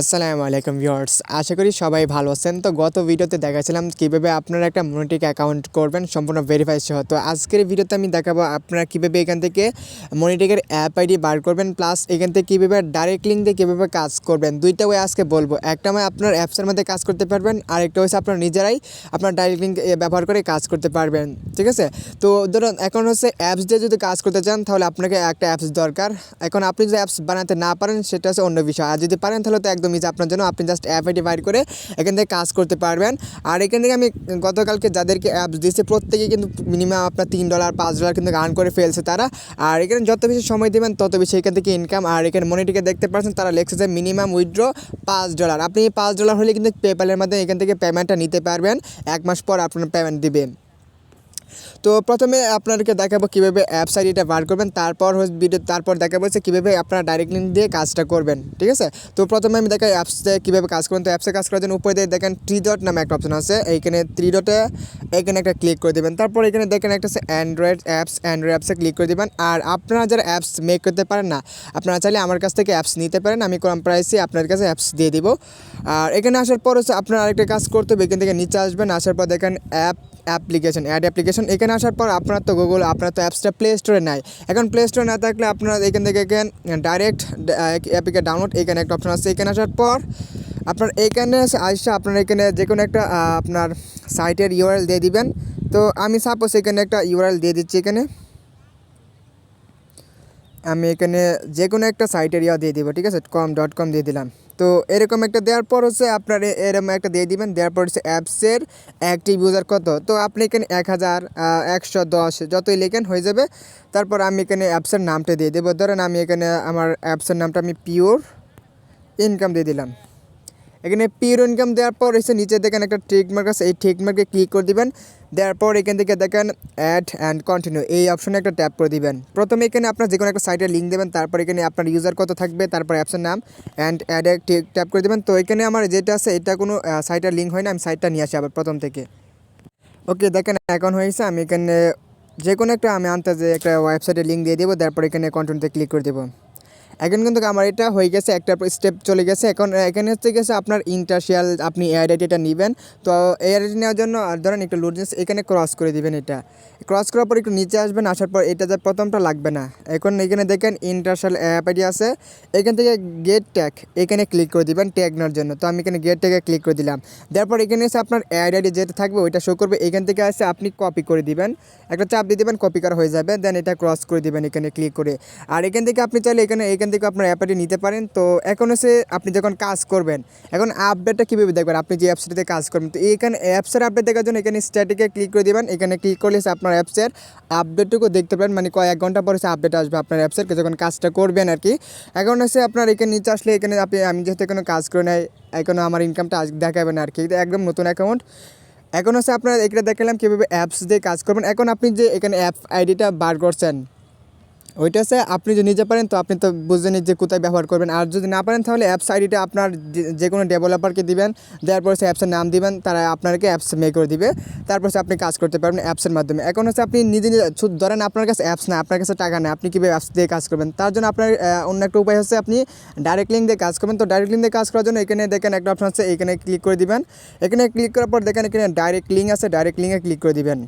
আসসালামু আলাইকুম ভিউয়ার্স, আশা করি সবাই ভালো আছেন। তো গত ভিডিওতে দেখাচ্ছিলাম কীভাবে আপনারা একটা মনিটেক অ্যাকাউন্ট করবেন সম্পূর্ণ ভেরিফাই সহ। তো আজকের ভিডিওতে আমি দেখাবো আপনারা কীভাবে এখান থেকে মনিটেকের অ্যাপ আইডি বার করবেন, প্লাস এখান থেকে কীভাবে ডাইরেক্ট লিঙ্ক দিয়ে কীভাবে কাজ করবেন। দুইটা ওয়ে আজকে বলবো। একটা মানে আপনার অ্যাপসের মধ্যে কাজ করতে পারবেন, আর একটা হচ্ছে আপনার নিজেরাই আপনার ডাইরেক্ট লিঙ্ক ব্যবহার করে কাজ করতে পারবেন, ঠিক আছে। তো ধরুন এখন হচ্ছে অ্যাপস দিয়ে যদি কাজ করতে চান তাহলে আপনাকে একটা অ্যাপস দরকার। এখন আপনি যদি অ্যাপস বানাতে না পারেন সেটা হচ্ছে অন্য বিষয়, আর যদি পারেন তাহলে তো একদম ইজি আপনার জন্য। আপনি জাস্ট অ্যাপ আইডি বাইর করে এখান থেকে কাজ করতে পারবেন। আর এখান থেকে আমি গতকালকে যাদেরকে অ্যাপস দিয়েছি প্রত্যেকেই কিন্তু মিনিমাম আপনার $3 $5 কিন্তু আর্ন করে ফেলছে তারা। আর এখানে যত বেশি সময় দেবেন তত বেশি এখান থেকে ইনকাম। আর এখানে মনিটিকে দেখতে পাচ্ছেন তারা লেখছে যে মিনিমাম উইথড্র $5। আপনি $5 হলে কিন্তু পেপ্যালের মাধ্যমে এখান থেকে পেমেন্টটা নিতে পারবেন। 1 মাস পর আপনার পেমেন্ট দিবেন। তো প্রথমে আপনাদেরকে দেখাবো কীভাবে অ্যাপস আইডিটা বার করবেন, তারপর দেখাবো হচ্ছে কীভাবে আপনারা ডাইরেক্ট লিঙ্ক দিয়ে কাজটা করবেন, ঠিক আছে। তো প্রথমে আমি দেখাই অ্যাপসে কীভাবে কাজ করবেন। তো অ্যাপসে কাজ করার জন্য উপরে দিয়ে দেখেন 3 ডট নামে একটা অপশন আছে, এইখানে 3 ডটে এখানে একটা ক্লিক করে দেবেন। তারপর এখানে দেখেন একটা আছে অ্যান্ড্রয়েড অ্যাপসে ক্লিক করে দেবেন। আর আপনারা যারা অ্যাপস মেক করতে পারেন না, আপনারা চাইলে আমার কাছ থেকে অ্যাপস নিতে পারেন, আমি কম প্রাইসে আপনার কাছে অ্যাপস দিয়ে দিব। আর এখানে আসার পর হচ্ছে আপনার আরেকটা কাজ করতে হবে, এখান থেকে নিচে আসবেন, আসার পর দেখেন অ্যাড অ্যাপ্লিকেশন। এখানে আসার পর আপনার তো আপনার তো অ্যাপসটা প্লে স্টোরে নাই। এখন প্লে স্টোরে না থাকলে আপনার এখান থেকে ডাইরেক্ট অ্যাপকে ডাউনলোড এখানে একটা অপশন আছে। এখানে আসার পর আপনার এখানে আসে আপনার এখানে যে কোনো একটা আপনার সাইটের ইউআরএল দিয়ে দিবেন। তো আমি সাপোজ এখানে একটা ইউআরএল দিয়ে দিচ্ছি। আমি এখানে যে কোনো একটা সাইটের দিয়ে দিব, ঠিক আছে, com.com দিয়ে দিলাম। তো এরকম একটা দেওয়ার পর হচ্ছে আপনার এরকম একটা দিয়ে দিবেন। দেওয়ার পর হচ্ছে অ্যাপসের অ্যাক্টিভ ইউজার কত, তো আপনি এখানে 1000 110 যতই লেখেন হয়ে যাবে। তারপর আমি এখানে অ্যাপসের নামটা দিয়ে দেবো। ধরেন আমি এখানে আমার অ্যাপসের নামটা আমি পিওর ইনকাম দিয়ে দিলাম। এখানে পিওর ইনকাম দেওয়ার পর এসে নিচে দেখেন একটা টিক মার্ক আছে, এই টিক মার্কে ক্লিক করে দিবেন। দেওয়ার পর এখান থেকে দেখেন অ্যাড অ্যান্ড কন্টিনিউ এই অপশনে একটা ট্যাপ করে দিবেন। প্রথমে এখানে আপনার যে কোনো একটা সাইটের লিঙ্ক দেবেন, তারপর এখানে আপনার ইউজার কত থাকবে, তারপর অ্যাপসের নাম অ্যান্ড অ্যাডে ট্যাপ করে দেবেন। তো এখানে আমার যেটা আছে এটা কোনো সাইটের লিঙ্ক হয় না, আমি সাইটটা নিয়ে আসি আবার প্রথম থেকে। ওকে, দেখেন এখন হয়েছে। আমি এখানে যে কোনো একটা আমি আনতে একটা ওয়েবসাইটের লিঙ্ক দিয়ে দেবো, তারপর এখানে কন্টিনিউতে ক্লিক করে দেবো। এখন কিন্তু আমার এটা হয়ে গেছে, একটা স্টেপ চলে গেছে। এখন এখানে হচ্ছে গেছে আপনার ইন্টারশিয়াল আপনি আইডেন্টিটা নেবেন। তো এই আইডেন্টি নেওয়ার জন্য ধরেন একটু লোডনেস এখানে ক্রস করে দিবেন। এটা ক্রস করার পর একটু নিচে আসবেন, আসার পর এটা যে প্রথমটা লাগবে না। এখন এখানে দেখেন ইন্টারশিয়াল অ্যাপ আইডি আছে, এখান থেকে গেট ট্যাগ এখানে ক্লিক করে দিবেন ট্যাগ নেওয়ার জন্য। তো আমি এখানে গেট ট্যাগে ক্লিক করে দিলাম। তারপর এখানে এসে আপনার আইডি যেটা থাকবে ওইটা শো করবে। এখান থেকে আসে আপনি কপি করে দিবেন, একটা চাপ দিয়ে দেবেন, কপি করা হয়ে যাবে। দেন এটা ক্রস করে দিবেন এখানে ক্লিক করে। আর এখান থেকে আপনি চাইলে এখান থেকে আপনার অ্যাপ আইডি নিতে পারেন। তো এখন হচ্ছে আপনি যখন কাজ করবেন, এখন আপডেটটা কীভাবে দেখবেন, আপনি যে অ্যাপসটিতে কাজ করবেন। তো এখানে অ্যাপসের আপডেট দেখার জন্য এখানে স্ট্যাটিকে ক্লিক করে দেবেন। এখানে ক্লিক করলে আপনার অ্যাপসের আপডেটটুকু দেখতে পারেন, মানে কয়েক ঘন্টা পরে আপডেট আসবে আপনার অ্যাপসের যখন কাজটা করবেন আর কি। এখন হচ্ছে আপনার এখানে নিচে আসলে এখানে আমি যেহেতু কোনো কাজ করে নাই, এখনও আমার ইনকামটা দেখাবে না আর কি, একদম নতুন অ্যাকাউন্ট। এখন হচ্ছে আপনার এখানে দেখালাম কীভাবে অ্যাপস দিয়ে কাজ করবেন। এখন আপনি যে এখানে অ্যাপ আইডিটা বার করছেন ওইটা আছে, আপনি যদি নিজে পারেন তো আপনি তো বুঝবেন যে কোথায় ব্যবহার করবেন। আর যদি না পারেন তাহলে অ্যাপস আইডিটা আপনার যে কোনো ডেভেলপারকে দিবেন, দেওয়ার পর সে অ্যাপসের নাম দিবেন, তারা আপনাকে অ্যাপস মেক করে দিবে। তারপর আপনি কাজ করতে পারবেন অ্যাপসের মাধ্যমে। এখন হচ্ছে আপনি নিজে ধরেন আপনার কাছে অ্যাপস না, আপনার কাছে টাকা না, আপনি কীভাবে অ্যাপস দিয়ে কাজ করবেন, তার জন্য আপনার অন্য একটা উপায় হচ্ছে আপনি ডাইরেক্ট লিঙ্ক দিয়ে কাজ করবেন। তো ডাইরেক্ট লিঙ্ক দিয়ে কাজ করার জন্য এখানে দেখেন একটা অপশন আছে, এখানে ক্লিক করে দিবেন। এখানে ক্লিক করার পর দেখেন এখানে ডাইরেক্ট লিঙ্ক আছে, ডাইরেক্ট লিঙ্কে ক্লিক করে দিবেন।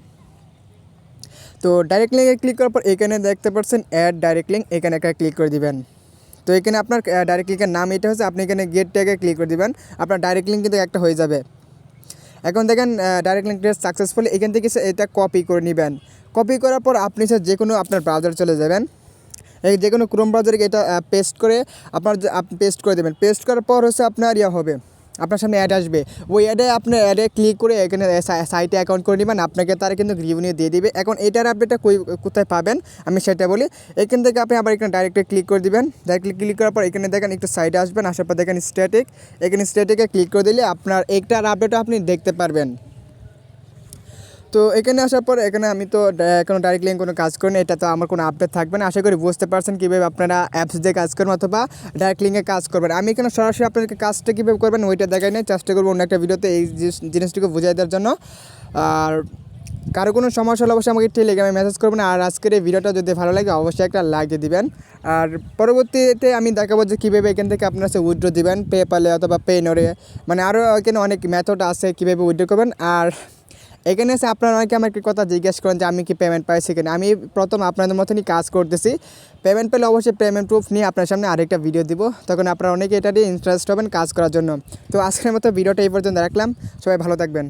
তো ডাইরেক্ট লিঙ্কে ক্লিক করার পর এখানে দেখতে পাচ্ছেন অ্যাড ডাইরেক্ট লিঙ্ক, এখানে একটা ক্লিক করে দিবেন। তো এখানে আপনার ডাইরেক্ট লিঙ্কের নাম এটা হচ্ছে, আপনি এখানে গেট ট্যাগে ক্লিক করে দিবেন, আপনার ডাইরেক্ট লিঙ্ক কিন্তু একটা হয়ে যাবে। এখন দেখেন ডাইরেক্ট লিঙ্কটা সাকসেসফুল। এখান থেকে এটা কপি করে নেবেন। কপি করার পর আপনি যে কোনো আপনার ব্রাউজারে চলে যাবেন, এই যে কোনো ক্রোম ব্রাউজারে এটা পেস্ট করে আপনি পেস্ট করে দেবেন। পেস্ট করার পর হচ্ছে আপনার হবে, আপনার সামনে অ্যাড আসবে। ওই আপনার অ্যাডে ক্লিক করে এখানে সাইটে অ্যাকাউন্ট করে নেবেন, আপনাকে তারা কিন্তু রিভিনিউ দিয়ে দিবে। এখন এটার আপডেটটা কোথায় পাবেন আমি সেটা বলি। এখান থেকে আপনি আবার এখানে ডাইরেক্টলি ক্লিক করে দিবেন। ডাইরেক্টলি ক্লিক করার পর এখানে দেখেন একটু সাইডে আসবেন, আসার পর দেখেন স্ট্যাটিক, এখানে স্ট্যাটিকে ক্লিক করে দিলে আপনার একটার আপডেটও আপনি দেখতে পারবেন। তো এখানে আসার পর এখানে আমি তো কোনো ডাইরেক্ট লিঙ্ক কোনো কাজ করি না, এটা তো আমার কোনো আপডেট থাকবে না। আশা করি বুঝতে পারছেন কীভাবে আপনারা অ্যাপস দিয়ে কাজ করবেন অথবা ডাইরেক্ট লিঙ্কে কাজ করবেন। আমি এখানে সরাসরি আপনাদেরকে কাজটা কীভাবে করবেন ওইটা দেখাই নেই, চেষ্টা করবো অন্য একটা ভিডিওতে এই জিনিসটিকে বুঝিয়ে দেওয়ার জন্য। আর কারো কোনো সমস্যা হলে অবশ্যই আমাকে টেলিগ্রামে মেসেজ করবেন। আর আজকের এই ভিডিওটা যদি ভালো লাগে অবশ্যই একটা লাইক দিয়ে দিবেন। আর পরবর্তীতে আমি দেখাবো যে কীভাবে এখান থেকে আপনার হচ্ছে উইথড্র দিবেন, পেপ্যালে অথবা পেনরে, মানে আরও এখানে অনেক মেথড আছে কীভাবে উইথড্র করবেন। আর এখানে এসে আপনারা অনেকে আমাকে কথা জিজ্ঞেস করেন যে আমি কি পেমেন্ট পাইছি কিনা। আমি প্রথম আপনাদের মতনই কাজ করতেছি, পেমেন্ট পেলে অবশ্যই পেমেন্ট প্রুফ নিয়ে আপনার সামনে আরেকটা ভিডিও দিব, তখন আপনারা অনেকে এটা দিয়ে ইন্টারেস্ট হবেন কাজ করার জন্য। তো আজকের মতো ভিডিওটা এই পর্যন্ত রাখলাম, সবাই ভালো থাকবেন।